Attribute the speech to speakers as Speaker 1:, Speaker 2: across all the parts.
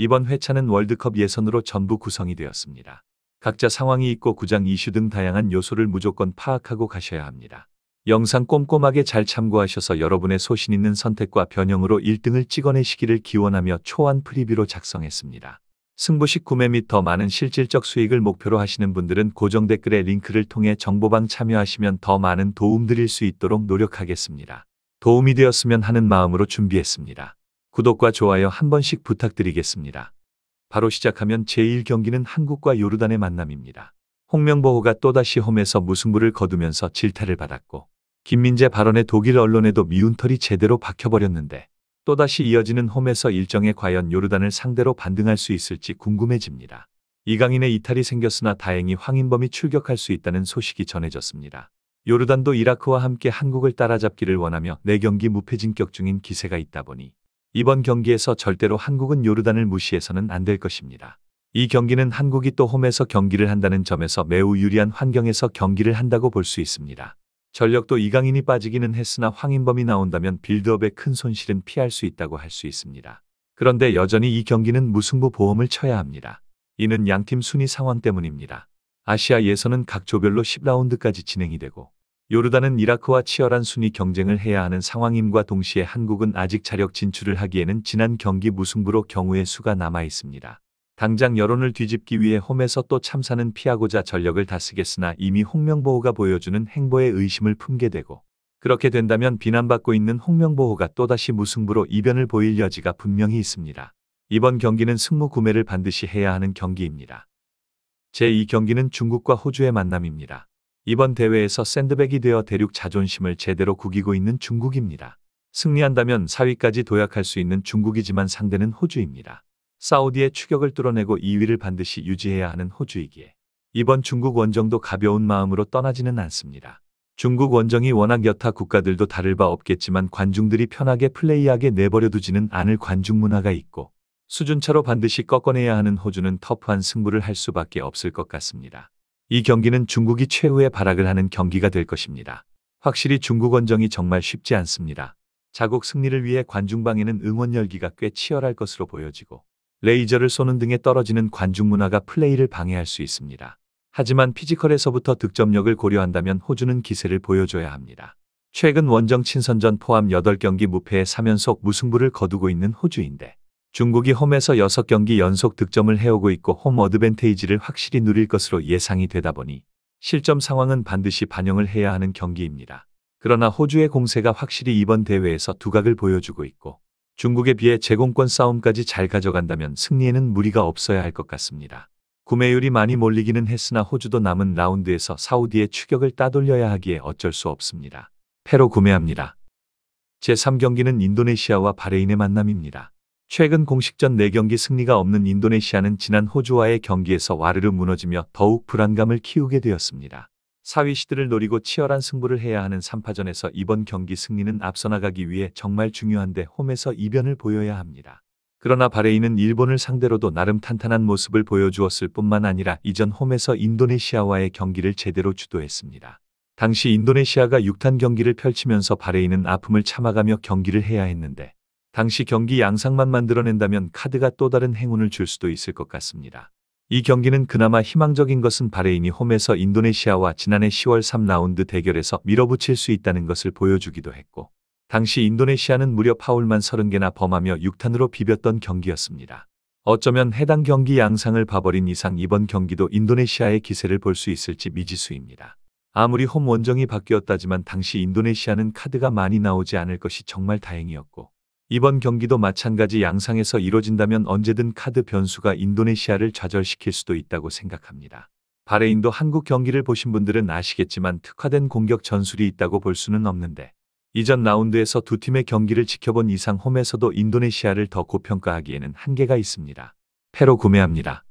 Speaker 1: 이번 회차는 월드컵 예선으로 전부 구성이 되었습니다. 각자 상황이 있고 구장 이슈 등 다양한 요소를 무조건 파악하고 가셔야 합니다. 영상 꼼꼼하게 잘 참고하셔서 여러분의 소신 있는 선택과 변형으로 1등을 찍어내시기를 기원하며 초안 프리뷰로 작성했습니다. 승부식 구매 및 더 많은 실질적 수익을 목표로 하시는 분들은 고정 댓글의 링크를 통해 정보방 참여하시면 더 많은 도움 드릴 수 있도록 노력하겠습니다. 도움이 되었으면 하는 마음으로 준비했습니다. 구독과 좋아요 한 번씩 부탁드리겠습니다. 바로 시작하면 제1경기는 한국과 요르단의 만남입니다. 홍명보호가 또다시 홈에서 무승부를 거두면서 질타를 받았고 김민재 발언에 독일 언론에도 미운 털이 제대로 박혀버렸는데 또다시 이어지는 홈에서 일정에 과연 요르단을 상대로 반등할 수 있을지 궁금해집니다. 이강인의 이탈이 생겼으나 다행히 황인범이 출격할 수 있다는 소식이 전해졌습니다. 요르단도 이라크와 함께 한국을 따라잡기를 원하며 4경기 무패 진격 중인 기세가 있다 보니 이번 경기에서 절대로 한국은 요르단을 무시해서는 안 될 것입니다. 이 경기는 한국이 또 홈에서 경기를 한다는 점에서 매우 유리한 환경에서 경기를 한다고 볼 수 있습니다. 전력도 이강인이 빠지기는 했으나 황인범이 나온다면 빌드업의 큰 손실은 피할 수 있다고 할 수 있습니다. 그런데 여전히 이 경기는 무승부 보험을 쳐야 합니다. 이는 양팀 순위 상황 때문입니다. 아시아 예선은 각 조별로 10라운드까지 진행이 되고 요르단은 이라크와 치열한 순위 경쟁을 해야 하는 상황임과 동시에 한국은 아직 자력 진출을 하기에는 지난 경기 무승부로 경우의 수가 남아 있습니다. 당장 여론을 뒤집기 위해 홈에서 또 참사는 피하고자 전력을 다 쓰겠으나 이미 홍명보호가 보여주는 행보에 의심을 품게 되고 그렇게 된다면 비난받고 있는 홍명보호가 또다시 무승부로 이변을 보일 여지가 분명히 있습니다. 이번 경기는 승무 구매를 반드시 해야 하는 경기입니다. 제2경기는 중국과 호주의 만남입니다. 이번 대회에서 샌드백이 되어 대륙 자존심을 제대로 구기고 있는 중국입니다. 승리한다면 4위까지 도약할 수 있는 중국이지만 상대는 호주입니다. 사우디의 추격을 뚫어내고 2위를 반드시 유지해야 하는 호주이기에 이번 중국 원정도 가벼운 마음으로 떠나지는 않습니다. 중국 원정이 워낙 여타 국가들도 다를 바 없겠지만 관중들이 편하게 플레이하게 내버려두지는 않을 관중 문화가 있고 수준차로 반드시 꺾어내야 하는 호주는 터프한 승부를 할 수밖에 없을 것 같습니다. 이 경기는 중국이 최후의 발악을 하는 경기가 될 것입니다. 확실히 중국 원정이 정말 쉽지 않습니다. 자국 승리를 위해 관중방에는 응원 열기가 꽤 치열할 것으로 보여지고 레이저를 쏘는 등에 떨어지는 관중 문화가 플레이를 방해할 수 있습니다. 하지만 피지컬에서부터 득점력을 고려한다면 호주는 기세를 보여줘야 합니다. 최근 원정 친선전 포함 8경기 무패의 3연속 무승부를 거두고 있는 호주인데 중국이 홈에서 6경기 연속 득점을 해오고 있고 홈 어드밴테이지를 확실히 누릴 것으로 예상이 되다 보니 실점 상황은 반드시 반영을 해야 하는 경기입니다. 그러나 호주의 공세가 확실히 이번 대회에서 두각을 보여주고 있고 중국에 비해 제공권 싸움까지 잘 가져간다면 승리에는 무리가 없어야 할 것 같습니다. 구매율이 많이 몰리기는 했으나 호주도 남은 라운드에서 사우디의 추격을 따돌려야 하기에 어쩔 수 없습니다. 패로 구매합니다. 제3경기는 인도네시아와 바레인의 만남입니다. 최근 공식전 4경기 승리가 없는 인도네시아는 지난 호주와의 경기에서 와르르 무너지며 더욱 불안감을 키우게 되었습니다. 4위 시드를 노리고 치열한 승부를 해야 하는 3파전에서 이번 경기 승리는 앞서 나가기 위해 정말 중요한데 홈에서 이변을 보여야 합니다. 그러나 바레인은 일본을 상대로도 나름 탄탄한 모습을 보여주었을 뿐만 아니라 이전 홈에서 인도네시아와의 경기를 제대로 주도했습니다. 당시 인도네시아가 6탄 경기를 펼치면서 바레인은 아픔을 참아가며 경기를 해야 했는데 당시 경기 양상만 만들어낸다면 카드가 또 다른 행운을 줄 수도 있을 것 같습니다. 이 경기는 그나마 희망적인 것은 바레인이 홈에서 인도네시아와 지난해 10월 3라운드 대결에서 밀어붙일 수 있다는 것을 보여주기도 했고 당시 인도네시아는 무려 파울만 30개나 범하며 6탄으로 비볐던 경기였습니다. 어쩌면 해당 경기 양상을 봐버린 이상 이번 경기도 인도네시아의 기세를 볼 수 있을지 미지수입니다. 아무리 홈 원정이 바뀌었다지만 당시 인도네시아는 카드가 많이 나오지 않을 것이 정말 다행이었고 이번 경기도 마찬가지 양상에서 이뤄진다면 언제든 카드 변수가 인도네시아를 좌절시킬 수도 있다고 생각합니다. 바레인도 한국 경기를 보신 분들은 아시겠지만 특화된 공격 전술이 있다고 볼 수는 없는데 이전 라운드에서 두 팀의 경기를 지켜본 이상 홈에서도 인도네시아를 더 고평가하기에는 한계가 있습니다. 패로 구매합니다.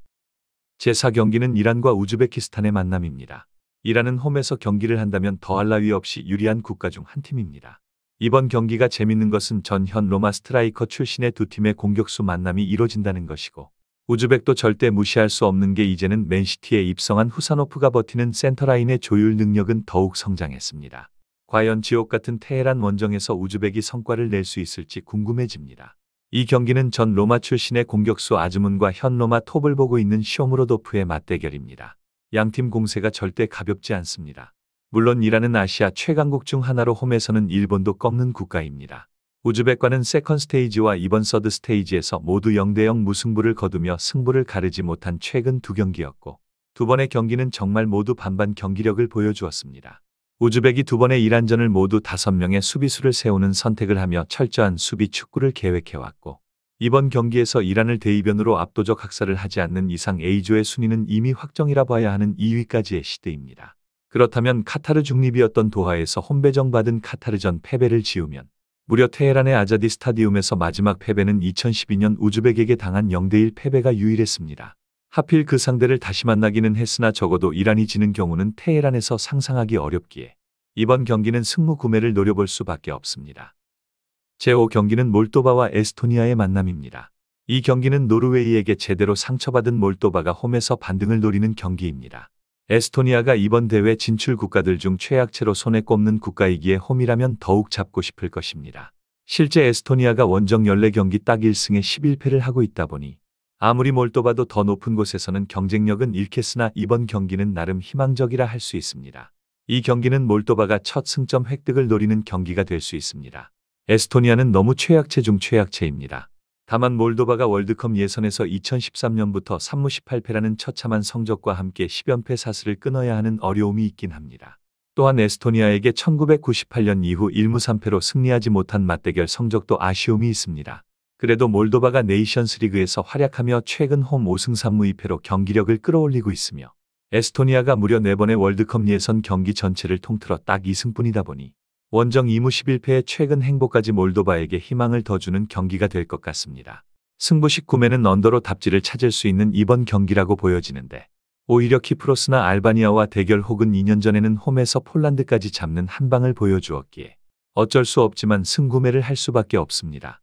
Speaker 1: 제4경기는 이란과 우즈베키스탄의 만남입니다. 이란은 홈에서 경기를 한다면 더할 나위 없이 유리한 국가 중 한 팀입니다. 이번 경기가 재밌는 것은 전현 로마 스트라이커 출신의 두 팀의 공격수 만남이 이뤄진다는 것이고 우즈벡도 절대 무시할 수 없는 게 이제는 맨시티에 입성한 후사노프가 버티는 센터라인의 조율 능력은 더욱 성장했습니다. 과연 지옥 같은 테헤란 원정에서 우즈벡이 성과를 낼 수 있을지 궁금해집니다. 이 경기는 전 로마 출신의 공격수 아즈문과 현 로마 톱을 보고 있는 쇼무로도프의 맞대결입니다. 양팀 공세가 절대 가볍지 않습니다. 물론 이란은 아시아 최강국 중 하나로 홈에서는 일본도 꺾는 국가입니다. 우즈벡과는 세컨 스테이지와 이번 서드 스테이지에서 모두 0대0 무승부를 거두며 승부를 가르지 못한 최근 두 경기였고, 두 번의 경기는 정말 모두 반반 경기력을 보여주었습니다. 우즈벡이 두 번의 이란전을 모두 5명의 수비수를 세우는 선택을 하며 철저한 수비 축구를 계획해왔고, 이번 경기에서 이란을 대이변으로 압도적 학살을 하지 않는 이상 A조의 순위는 이미 확정이라 봐야 하는 2위까지의 시대입니다. 그렇다면 카타르 중립이었던 도하에서 홈배정받은 카타르전 패배를 지우면 무려 테헤란의 아자디 스타디움에서 마지막 패배는 2012년 우즈벡에게 당한 0대1 패배가 유일했습니다. 하필 그 상대를 다시 만나기는 했으나 적어도 이란이 지는 경우는 테헤란에서 상상하기 어렵기에 이번 경기는 승무 구매를 노려볼 수밖에 없습니다. 제5경기는 몰도바와 에스토니아의 만남입니다. 이 경기는 노르웨이에게 제대로 상처받은 몰도바가 홈에서 반등을 노리는 경기입니다. 에스토니아가 이번 대회 진출 국가들 중 최약체로 손에 꼽는 국가이기에 홈이라면 더욱 잡고 싶을 것입니다. 실제 에스토니아가 원정 14경기 딱 1승에 11패를 하고 있다 보니 아무리 몰도바도 더 높은 곳에서는 경쟁력은 잃겠으나 이번 경기는 나름 희망적이라 할 수 있습니다. 이 경기는 몰도바가 첫 승점 획득을 노리는 경기가 될 수 있습니다. 에스토니아는 너무 최약체 중 최약체입니다. 다만 몰도바가 월드컵 예선에서 2013년부터 3무 18패라는 처참한 성적과 함께 10연패 사슬을 끊어야 하는 어려움이 있긴 합니다. 또한 에스토니아에게 1998년 이후 1무 3패로 승리하지 못한 맞대결 성적도 아쉬움이 있습니다. 그래도 몰도바가 네이션스리그에서 활약하며 최근 홈 5승 3무 2패로 경기력을 끌어올리고 있으며 에스토니아가 무려 4번의 월드컵 예선 경기 전체를 통틀어 딱 2승뿐이다 보니 원정 2무 11패의 최근 행보까지 몰도바에게 희망을 더 주는 경기가 될 것 같습니다. 승부식 구매는 언더로 답지를 찾을 수 있는 이번 경기라고 보여지는데 오히려 키프로스나 알바니아와 대결 혹은 2년 전에는 홈에서 폴란드까지 잡는 한 방을 보여주었기에 어쩔 수 없지만 승구매를 할 수밖에 없습니다.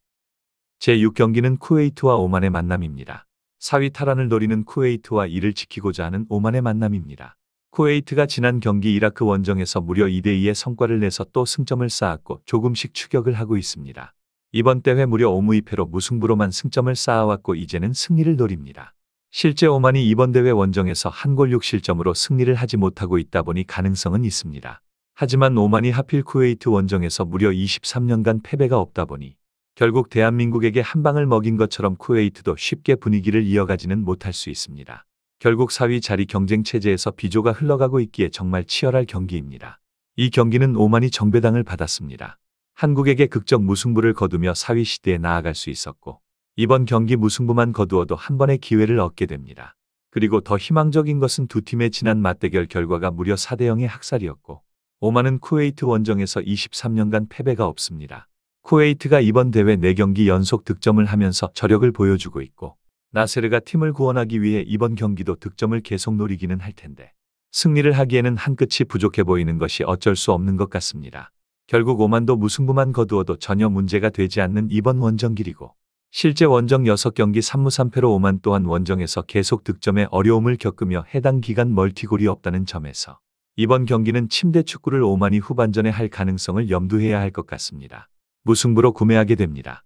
Speaker 1: 제6경기는 쿠웨이트와 오만의 만남입니다. 4위 탈환을 노리는 쿠웨이트와 이를 지키고자 하는 오만의 만남입니다. 쿠웨이트가 지난 경기 이라크 원정에서 무려 2대2의 성과를 내서 또 승점을 쌓았고 조금씩 추격을 하고 있습니다. 이번 대회 무려 5무 2패로 무승부로만 승점을 쌓아왔고 이제는 승리를 노립니다. 실제 오만이 이번 대회 원정에서 한 골 6실점으로 승리를 하지 못하고 있다 보니 가능성은 있습니다. 하지만 오만이 하필 쿠웨이트 원정에서 무려 23년간 패배가 없다 보니 결국 대한민국에게 한 방을 먹인 것처럼 쿠웨이트도 쉽게 분위기를 이어가지는 못할 수 있습니다. 결국 4위 자리 경쟁 체제에서 비조가 흘러가고 있기에 정말 치열할 경기입니다. 이 경기는 오만이 정배당을 받았습니다. 한국에게 극적 무승부를 거두며 4위 시대에 나아갈 수 있었고 이번 경기 무승부만 거두어도 한 번의 기회를 얻게 됩니다. 그리고 더 희망적인 것은 두 팀의 지난 맞대결 결과가 무려 4대0의 학살이었고 오만은 쿠웨이트 원정에서 23년간 패배가 없습니다. 쿠웨이트가 이번 대회 4경기 연속 득점을 하면서 저력을 보여주고 있고 나세르가 팀을 구원하기 위해 이번 경기도 득점을 계속 노리기는 할 텐데 승리를 하기에는 한 끗이 부족해 보이는 것이 어쩔 수 없는 것 같습니다. 결국 오만도 무승부만 거두어도 전혀 문제가 되지 않는 이번 원정길이고 실제 원정 6경기 3무 3패로 오만 또한 원정에서 계속 득점에 어려움을 겪으며 해당 기간 멀티골이 없다는 점에서 이번 경기는 침대 축구를 오만이 후반전에 할 가능성을 염두해야 할 것 같습니다. 무승부로 구매하게 됩니다.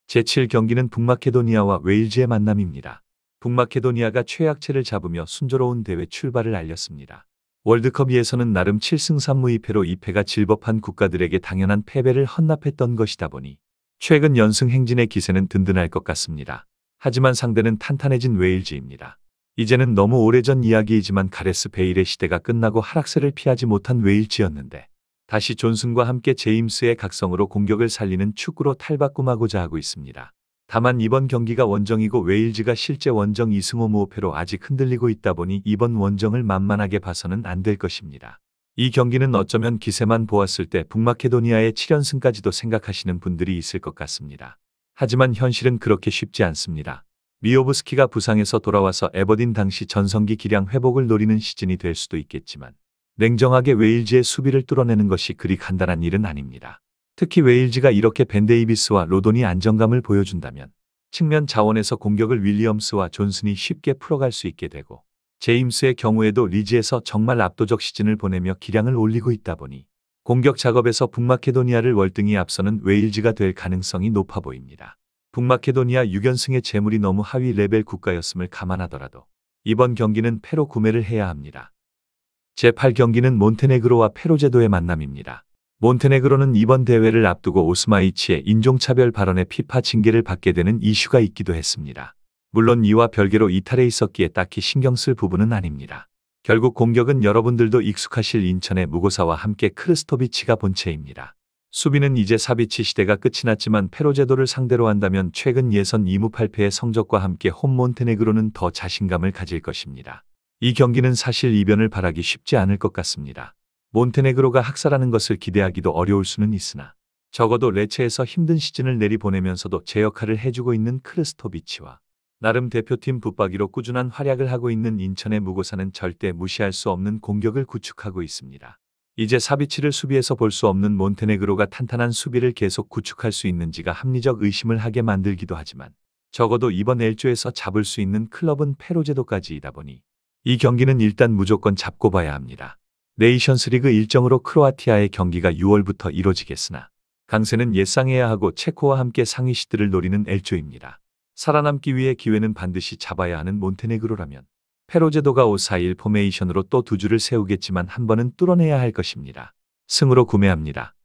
Speaker 1: 제7경기는 북마케도니아와 웨일즈의 만남입니다. 북마케도니아가 최약체를 잡으며 순조로운 대회 출발을 알렸습니다. 월드컵 예선은 나름 7승 3무 2패로 2패가 질법한 국가들에게 당연한 패배를 헌납했던 것이다 보니 최근 연승 행진의 기세는 든든할 것 같습니다. 하지만 상대는 탄탄해진 웨일즈입니다. 이제는 너무 오래전 이야기이지만 가레스 베일의 시대가 끝나고 하락세를 피하지 못한 웨일즈였는데 다시 존슨과 함께 제임스의 각성으로 공격을 살리는 축구로 탈바꿈하고자 하고 있습니다. 다만 이번 경기가 원정이고 웨일즈가 실제 원정 2승 5무 5패로 아직 흔들리고 있다 보니 이번 원정을 만만하게 봐서는 안 될 것입니다. 이 경기는 어쩌면 기세만 보았을 때 북마케도니아의 7연승까지도 생각하시는 분들이 있을 것 같습니다. 하지만 현실은 그렇게 쉽지 않습니다. 미오브스키가 부상에서 돌아와서 에버딘 당시 전성기 기량 회복을 노리는 시즌이 될 수도 있겠지만 냉정하게 웨일즈의 수비를 뚫어내는 것이 그리 간단한 일은 아닙니다. 특히 웨일즈가 이렇게 벤 데이비스와 로돈이 안정감을 보여준다면 측면 자원에서 공격을 윌리엄스와 존슨이 쉽게 풀어갈 수 있게 되고 제임스의 경우에도 리즈에서 정말 압도적 시즌을 보내며 기량을 올리고 있다 보니 공격 작업에서 북마케도니아를 월등히 앞서는 웨일즈가 될 가능성이 높아 보입니다. 북마케도니아 6연승의 재물이 너무 하위 레벨 국가였음을 감안하더라도 이번 경기는 패로 구매를 해야 합니다. 제8경기는 몬테네그로와 페로제도의 만남입니다. 몬테네그로는 이번 대회를 앞두고 오스마이치의 인종차별 발언에 피파 징계를 받게 되는 이슈가 있기도 했습니다. 물론 이와 별개로 이탈에 있었기에 딱히 신경 쓸 부분은 아닙니다. 결국 공격은 여러분들도 익숙하실 인천의 무고사와 함께 크르스토비치가 본체입니다. 수비는 이제 사비치 시대가 끝이 났지만 페로제도를 상대로 한다면 최근 예선 2무 8패의 성적과 함께 홈 몬테네그로는 더 자신감을 가질 것입니다. 이 경기는 사실 이변을 바라기 쉽지 않을 것 같습니다. 몬테네그로가 학살하는 것을 기대하기도 어려울 수는 있으나 적어도 레체에서 힘든 시즌을 내리보내면서도 제 역할을 해주고 있는 크르스토비치와 나름 대표팀 붙박이로 꾸준한 활약을 하고 있는 인천의 무고사는 절대 무시할 수 없는 공격을 구축하고 있습니다. 이제 사비치를 수비에서 볼 수 없는 몬테네그로가 탄탄한 수비를 계속 구축할 수 있는지가 합리적 의심을 하게 만들기도 하지만 적어도 이번 L조에서 잡을 수 있는 클럽은 페로제도까지이다 보니 이 경기는 일단 무조건 잡고 봐야 합니다. 네이션스리그 일정으로 크로아티아의 경기가 6월부터 이뤄지겠으나 강세는 예상해야 하고 체코와 함께 상위 시드를 노리는 L조입니다. 살아남기 위해 기회는 반드시 잡아야 하는 몬테네그로라면 페로제도가 5-4-1 포메이션으로 또 두 줄을 세우겠지만 한 번은 뚫어내야 할 것입니다. 승으로 구매합니다.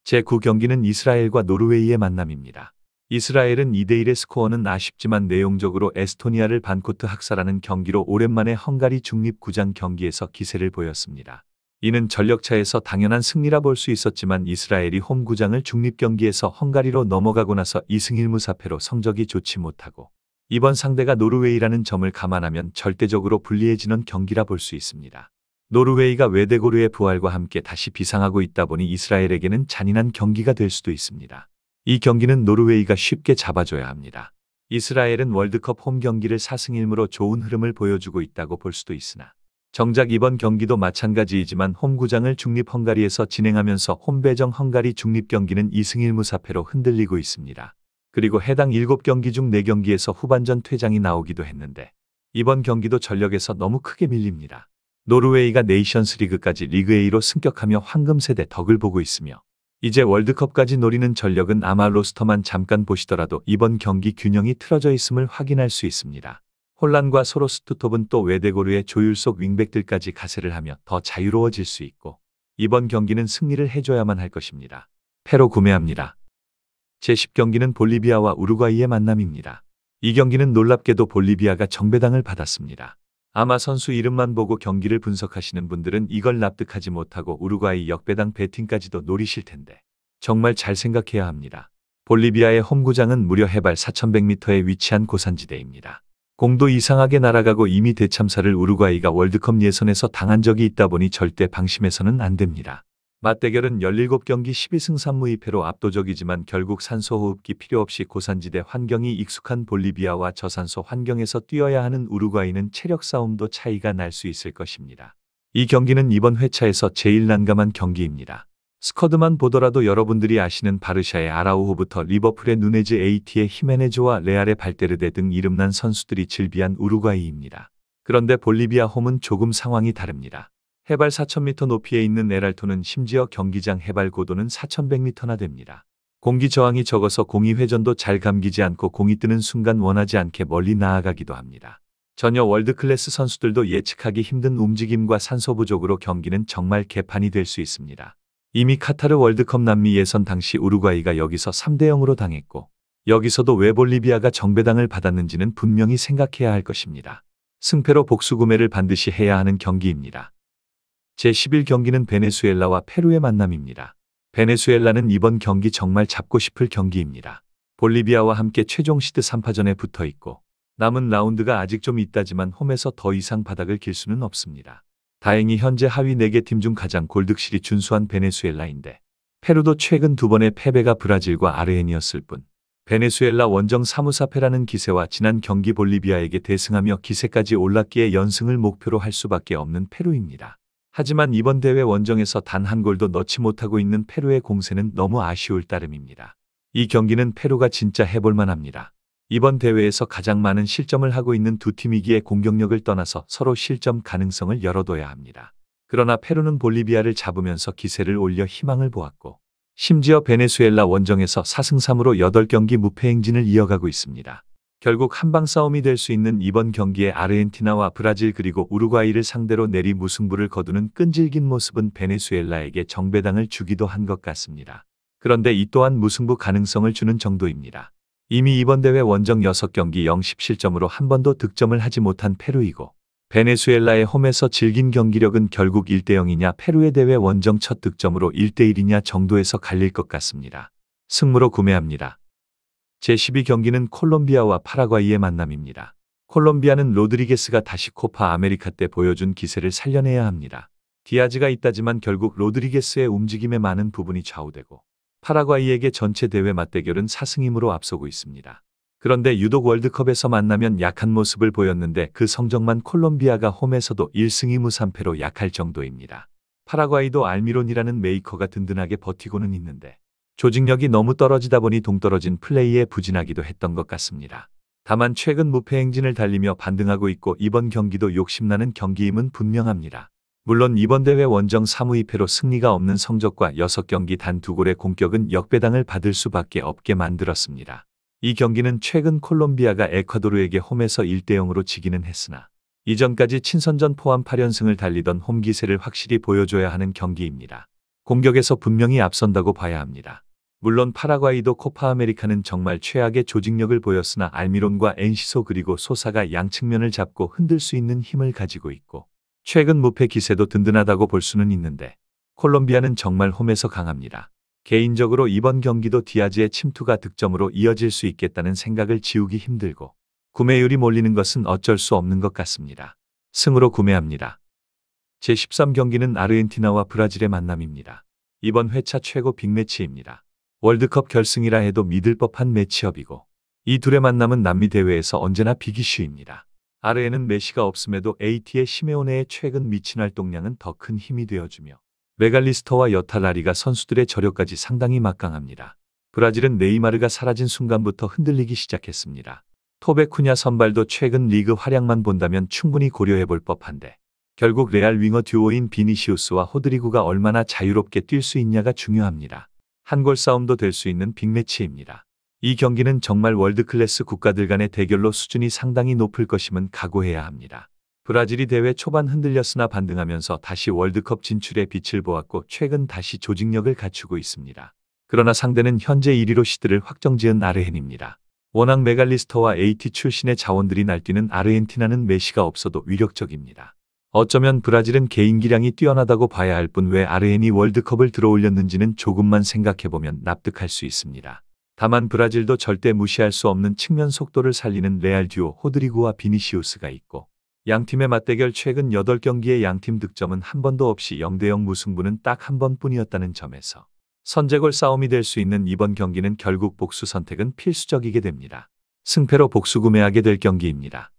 Speaker 1: 제9경기는 이스라엘과 노르웨이의 만남입니다. 이스라엘은 2대1의 스코어는 아쉽지만 내용적으로 에스토니아를 반코트 학살하는 경기로 오랜만에 헝가리 중립구장 경기에서 기세를 보였습니다. 이는 전력차에서 당연한 승리라 볼 수 있었지만 이스라엘이 홈구장을 중립경기에서 헝가리로 넘어가고 나서 2승 1무 4패로 성적이 좋지 못하고 이번 상대가 노르웨이라는 점을 감안하면 절대적으로 불리해지는 경기라 볼 수 있습니다. 노르웨이가 외대고르의 부활과 함께 다시 비상하고 있다 보니 이스라엘에게는 잔인한 경기가 될 수도 있습니다. 이 경기는 노르웨이가 쉽게 잡아줘야 합니다. 이스라엘은 월드컵 홈 경기를 4승 1무로 좋은 흐름을 보여주고 있다고 볼 수도 있으나 정작 이번 경기도 마찬가지이지만 홈구장을 중립 헝가리에서 진행하면서 홈배정 헝가리 중립 경기는 2승 1무 4패로 흔들리고 있습니다. 그리고 해당 7경기 중 4경기에서 후반전 퇴장이 나오기도 했는데 이번 경기도 전력에서 너무 크게 밀립니다. 노르웨이가 네이션스 리그까지 리그 A로 승격하며 황금세대 덕을 보고 있으며 이제 월드컵까지 노리는 전력은 아마 로스터만 잠깐 보시더라도 이번 경기 균형이 틀어져 있음을 확인할 수 있습니다. 혼란과 소로스투톱은 또 외대고르의 조율 속 윙백들까지 가세를 하며 더 자유로워질 수 있고 이번 경기는 승리를 해줘야만 할 것입니다. 패로 구매합니다. 제10경기는 볼리비아와 우루과이의 만남입니다. 이 경기는 놀랍게도 볼리비아가 정배당을 받았습니다. 아마 선수 이름만 보고 경기를 분석하시는 분들은 이걸 납득하지 못하고 우루과이 역배당 배팅까지도 노리실 텐데 정말 잘 생각해야 합니다. 볼리비아의 홈구장은 무려 해발 4100m에 위치한 고산지대입니다. 공도 이상하게 날아가고 이미 대참사를 우루과이가 월드컵 예선에서 당한 적이 있다 보니 절대 방심해서는 안 됩니다. 맞대결은 17경기 12승 3무 2패로 압도적이지만 결국 산소호흡기 필요 없이 고산지대 환경이 익숙한 볼리비아와 저산소 환경에서 뛰어야 하는 우루과이는 체력 싸움도 차이가 날 수 있을 것입니다. 이 경기는 이번 회차에서 제일 난감한 경기입니다. 스쿼드만 보더라도 여러분들이 아시는 바르샤의 아라우호부터 리버풀의 누네즈 AT의 히메네조와 레알의 발데르데 등 이름난 선수들이 즐비한 우루과이입니다. 그런데 볼리비아 홈은 조금 상황이 다릅니다. 해발 4000m 높이에 있는 에랄토는 심지어 경기장 해발 고도는 4100m나 됩니다. 공기 저항이 적어서 공이 회전도 잘 감기지 않고 공이 뜨는 순간 원하지 않게 멀리 나아가기도 합니다. 전혀 월드클래스 선수들도 예측하기 힘든 움직임과 산소 부족으로 경기는 정말 개판이 될 수 있습니다. 이미 카타르 월드컵 남미 예선 당시 우루과이가 여기서 3대0으로 당했고 여기서도 왜 볼리비아가 정배당을 받았는지는 분명히 생각해야 할 것입니다. 승패로 복수 구매를 반드시 해야 하는 경기입니다. 제11경기는 베네수엘라와 페루의 만남입니다. 베네수엘라는 이번 경기 정말 잡고 싶을 경기입니다. 볼리비아와 함께 최종 시드 3파전에 붙어 있고 남은 라운드가 아직 좀 있다지만 홈에서 더 이상 바닥을 길 수는 없습니다. 다행히 현재 하위 4개 팀 중 가장 골득실이 준수한 베네수엘라인데 페루도 최근 2번의 패배가 브라질과 아르헨이었을 뿐 베네수엘라 원정 3무 4패라는 기세와 지난 경기 볼리비아에게 대승하며 기세까지 올랐기에 연승을 목표로 할 수밖에 없는 페루입니다. 하지만 이번 대회 원정에서 단 한 골도 넣지 못하고 있는 페루의 공세는 너무 아쉬울 따름입니다. 이 경기는 페루가 진짜 해볼만 합니다. 이번 대회에서 가장 많은 실점을 하고 있는 두 팀이기에 공격력을 떠나서 서로 실점 가능성을 열어둬야 합니다. 그러나 페루는 볼리비아를 잡으면서 기세를 올려 희망을 보았고 심지어 베네수엘라 원정에서 4승 3무로 8경기 무패 행진을 이어가고 있습니다. 결국 한방 싸움이 될 수 있는 이번 경기에 아르헨티나와 브라질 그리고 우루과이를 상대로 내리 무승부를 거두는 끈질긴 모습은 베네수엘라에게 정배당을 주기도 한 것 같습니다. 그런데 이 또한 무승부 가능성을 주는 정도입니다. 이미 이번 대회 원정 6경기 0-17점으로 한 번도 득점을 하지 못한 페루이고 베네수엘라의 홈에서 즐긴 경기력은 결국 1대0이냐 페루의 대회 원정 첫 득점으로 1대1이냐 정도에서 갈릴 것 같습니다. 승무로 구매합니다. 제12경기는 콜롬비아와 파라과이의 만남입니다. 콜롬비아는 로드리게스가 다시 코파 아메리카 때 보여준 기세를 살려내야 합니다. 디아즈가 있다지만 결국 로드리게스의 움직임에 많은 부분이 좌우되고 파라과이에게 전체 대회 맞대결은 4승2무로 앞서고 있습니다. 그런데 유독 월드컵에서 만나면 약한 모습을 보였는데 그 성적만 콜롬비아가 홈에서도 1승2무 3패로 약할 정도입니다. 파라과이도 알미론이라는 메이커가 든든하게 버티고는 있는데 조직력이 너무 떨어지다 보니 동떨어진 플레이에 부진하기도 했던 것 같습니다. 다만 최근 무패 행진을 달리며 반등하고 있고 이번 경기도 욕심나는 경기임은 분명합니다. 물론 이번 대회 원정 3무 2패로 승리가 없는 성적과 6경기 단 2골의 공격은 역배당을 받을 수밖에 없게 만들었습니다. 이 경기는 최근 콜롬비아가 에콰도르에게 홈에서 1대0으로 지기는 했으나 이전까지 친선전 포함 8연승을 달리던 홈 기세를 확실히 보여줘야 하는 경기입니다. 공격에서 분명히 앞선다고 봐야 합니다. 물론 파라과이도 코파 아메리카는 정말 최악의 조직력을 보였으나 알미론과 엔시소 그리고 소사가 양측면을 잡고 흔들 수 있는 힘을 가지고 있고 최근 무패 기세도 든든하다고 볼 수는 있는데 콜롬비아는 정말 홈에서 강합니다. 개인적으로 이번 경기도 디아즈의 침투가 득점으로 이어질 수 있겠다는 생각을 지우기 힘들고 구매율이 몰리는 것은 어쩔 수 없는 것 같습니다. 승으로 구매합니다. 제13경기는 아르헨티나와 브라질의 만남입니다. 이번 회차 최고 빅매치입니다. 월드컵 결승이라 해도 믿을 법한 매치업이고 이 둘의 만남은 남미 대회에서 언제나 빅이슈입니다. 아르헨은 메시가 없음에도 AT의 시메오네의 최근 미친 활동량은 더 큰 힘이 되어주며 메갈리스터와 여탈라리가 선수들의 저력까지 상당히 막강합니다. 브라질은 네이마르가 사라진 순간부터 흔들리기 시작했습니다. 토베쿠냐 선발도 최근 리그 활약만 본다면 충분히 고려해볼 법한데 결국 레알 윙어 듀오인 비니시우스와 호드리구가 얼마나 자유롭게 뛸 수 있냐가 중요합니다. 한골 싸움도 될 수 있는 빅매치입니다. 이 경기는 정말 월드클래스 국가들 간의 대결로 수준이 상당히 높을 것임은 각오해야 합니다. 브라질이 대회 초반 흔들렸으나 반등하면서 다시 월드컵 진출에 빛을 보았고 최근 다시 조직력을 갖추고 있습니다. 그러나 상대는 현재 1위로 시드를 확정지은 아르헨입니다. 워낙 메갈리스터와 AT 출신의 자원들이 날뛰는 아르헨티나는 메시가 없어도 위력적입니다. 어쩌면 브라질은 개인기량이 뛰어나다고 봐야 할 뿐 왜 아르헨이 월드컵을 들어올렸는지는 조금만 생각해보면 납득할 수 있습니다. 다만 브라질도 절대 무시할 수 없는 측면 속도를 살리는 레알 듀오 호드리구와 비니시우스가 있고 양팀의 맞대결 최근 8경기의 양팀 득점은 한 번도 없이 0대0 무승부는 딱 한 번뿐이었다는 점에서 선제골 싸움이 될 수 있는 이번 경기는 결국 복수 선택은 필수적이게 됩니다. 승패로 복수 구매하게 될 경기입니다.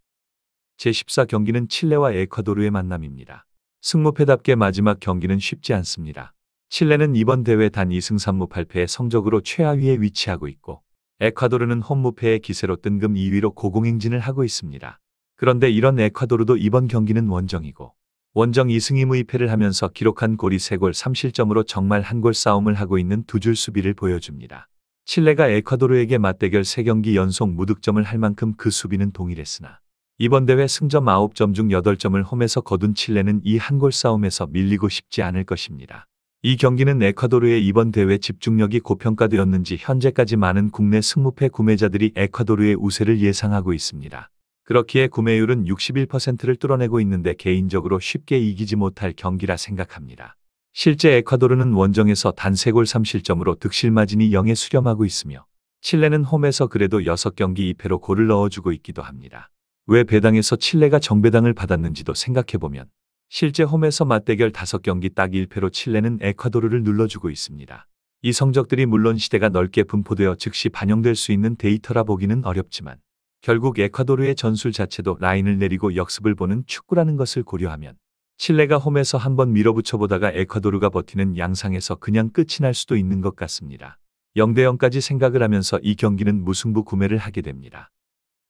Speaker 1: 제14경기는 칠레와 에콰도르의 만남입니다. 승무패답게 마지막 경기는 쉽지 않습니다. 칠레는 이번 대회 단 2승 3무 8패의 성적으로 최하위에 위치하고 있고 에콰도르는 홈무패의 기세로 뜬금 2위로 고공행진을 하고 있습니다. 그런데 이런 에콰도르도 이번 경기는 원정이고 원정 2승 2무 2패를 하면서 기록한 골이 3골 3실점으로 정말 한골 싸움을 하고 있는 두 줄 수비를 보여줍니다. 칠레가 에콰도르에게 맞대결 3경기 연속 무득점을 할 만큼 그 수비는 동일했으나 이번 대회 승점 9점 중 8점을 홈에서 거둔 칠레는 이 한골 싸움에서 밀리고 싶지 않을 것입니다. 이 경기는 에콰도르의 이번 대회 집중력이 고평가되었는지 현재까지 많은 국내 승무패 구매자들이 에콰도르의 우세를 예상하고 있습니다. 그렇기에 구매율은 61%를 뚫어내고 있는데 개인적으로 쉽게 이기지 못할 경기라 생각합니다. 실제 에콰도르는 원정에서 단 3골 3실점으로 득실 마진이 0에 수렴하고 있으며 칠레는 홈에서 그래도 6경기 2패로 골을 넣어주고 있기도 합니다. 왜 배당에서 칠레가 정배당을 받았는지도 생각해보면 실제 홈에서 맞대결 5경기 딱 1패로 칠레는 에콰도르를 눌러주고 있습니다. 이 성적들이 물론 시대가 넓게 분포되어 즉시 반영될 수 있는 데이터라 보기는 어렵지만 결국 에콰도르의 전술 자체도 라인을 내리고 역습을 보는 축구라는 것을 고려하면 칠레가 홈에서 한번 밀어붙여보다가 에콰도르가 버티는 양상에서 그냥 끝이 날 수도 있는 것 같습니다. 0대0까지 생각을 하면서 이 경기는 무승부 구매를 하게 됩니다.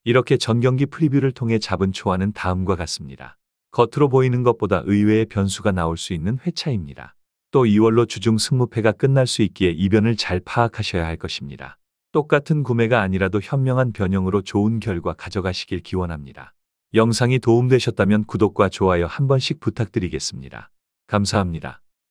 Speaker 1: 이렇게 전경기 프리뷰를 통해 잡은 초안은 다음과 같습니다. 겉으로 보이는 것보다 의외의 변수가 나올 수 있는 회차입니다. 또 2월로 주중 승무패가 끝날 수 있기에 이변을 잘 파악하셔야 할 것입니다. 똑같은 구매가 아니라도 현명한 변형으로 좋은 결과 가져가시길 기원합니다. 영상이 도움되셨다면 구독과 좋아요 한 번씩 부탁드리겠습니다. 감사합니다.